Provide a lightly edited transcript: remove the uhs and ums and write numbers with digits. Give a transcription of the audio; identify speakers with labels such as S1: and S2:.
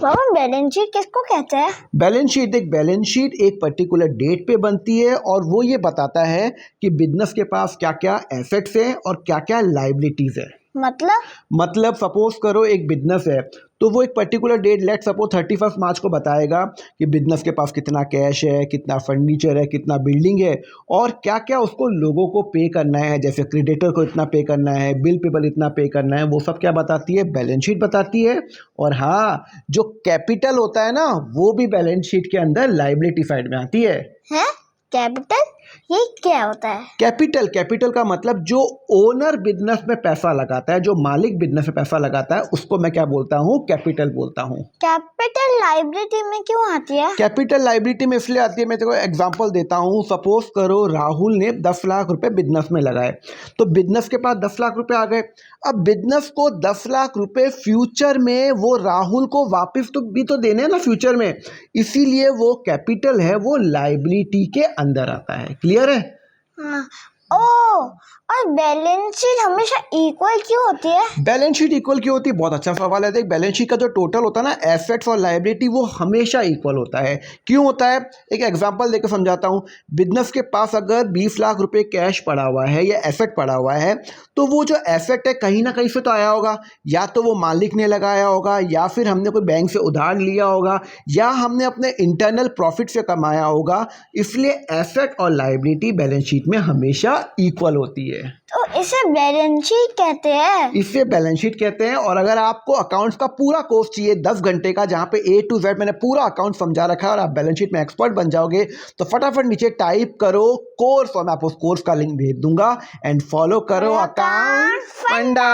S1: बाबा balance sheet किसको कहते हैं?
S2: बैलेंस शीट एक पर्टिकुलर डेट पे बनती है और वो ये बताता है कि बिजनेस के पास क्या क्या एसेट्स हैं और क्या क्या लाइबिलिटीज है। मतलब सपोज करो एक बिजनेस है तो वो एक पर्टिकुलर डेट लेट सपोज 31 मार्च को बताएगा कि बिजनेस के पास कितना कैश है, कितना फर्नीचर है, कितना बिल्डिंग है और क्या क्या उसको लोगों को पे करना है, जैसे क्रेडिटर को इतना पे करना है, बिल पेबल इतना पे करना है, वो सब क्या बताती है? बैलेंस शीट बताती है। और हाँ, जो कैपिटल होता है ना वो भी बैलेंस शीट के अंदर लाइबिलिटी साइड में आती है।
S1: कैपिटल ये क्या होता है?
S2: कैपिटल का मतलब जो ओनर बिजनेस में पैसा लगाता है, जो मालिक बिजनेस में पैसा लगाता है, उसको मैं क्या बोलता हूँ? कैपिटल बोलता हूँ।
S1: कैपिटल लाइबिलिटी में क्यों आती है?
S2: कैपिटल लाइबिलिटी में इसलिए आती है, मैं तेरे को एग्जांपल देता हूँ। सपोज करो राहुल ने 10 लाख रुपए बिजनेस में लगाए, तो बिजनेस के पास 10 लाख रुपए आ गए। अब बिजनेस को 10 लाख रुपए फ्यूचर में वो राहुल को वापस तो भी तो देने हैं ना फ्यूचर में, इसीलिए वो कैपिटल है, वो लाइबिलिटी के अंदर आता है। क्लियर है?
S1: हाँ। और बैलेंस शीट हमेशा इक्वल क्यों होती है?
S2: बैलेंस शीट इक्वल क्यों होती है? बहुत अच्छा सवाल है। देख, बैलेंस शीट का जो टोटल होता है ना, एसेट्स और लायबिलिटी, वो हमेशा इक्वल होता है। क्यों होता है? एक एग्जांपल देकर समझाता हूँ। बिजनेस के पास अगर 20 लाख रुपए कैश पड़ा हुआ है या एसेट पड़ा हुआ है, तो वो जो एसेट है कहीं ना कहीं से तो आया होगा, या तो वो मालिक ने लगाया होगा, या फिर हमने कोई बैंक से उधार लिया होगा, या हमने अपने इंटरनल प्रॉफिट से कमाया होगा। इसलिए एसेट और लायबिलिटी बैलेंस शीट में हमेशा इक्वल होती है,
S1: तो इसे बैलेंस शीट कहते हैं।
S2: इससे बैलेंस शीट कहते हैं। और अगर आपको अकाउंट्स का पूरा कोर्स चाहिए 10 घंटे का, जहां पे A to Z मैंने पूरा अकाउंट समझा रखा है और आप बैलेंस शीट में एक्सपर्ट बन जाओगे, तो फटाफट नीचे टाइप करो कोर्स और मैं आपको उस कोर्स का लिंक भेज दूंगा। एंड फॉलो करो अकाउंट फंडा।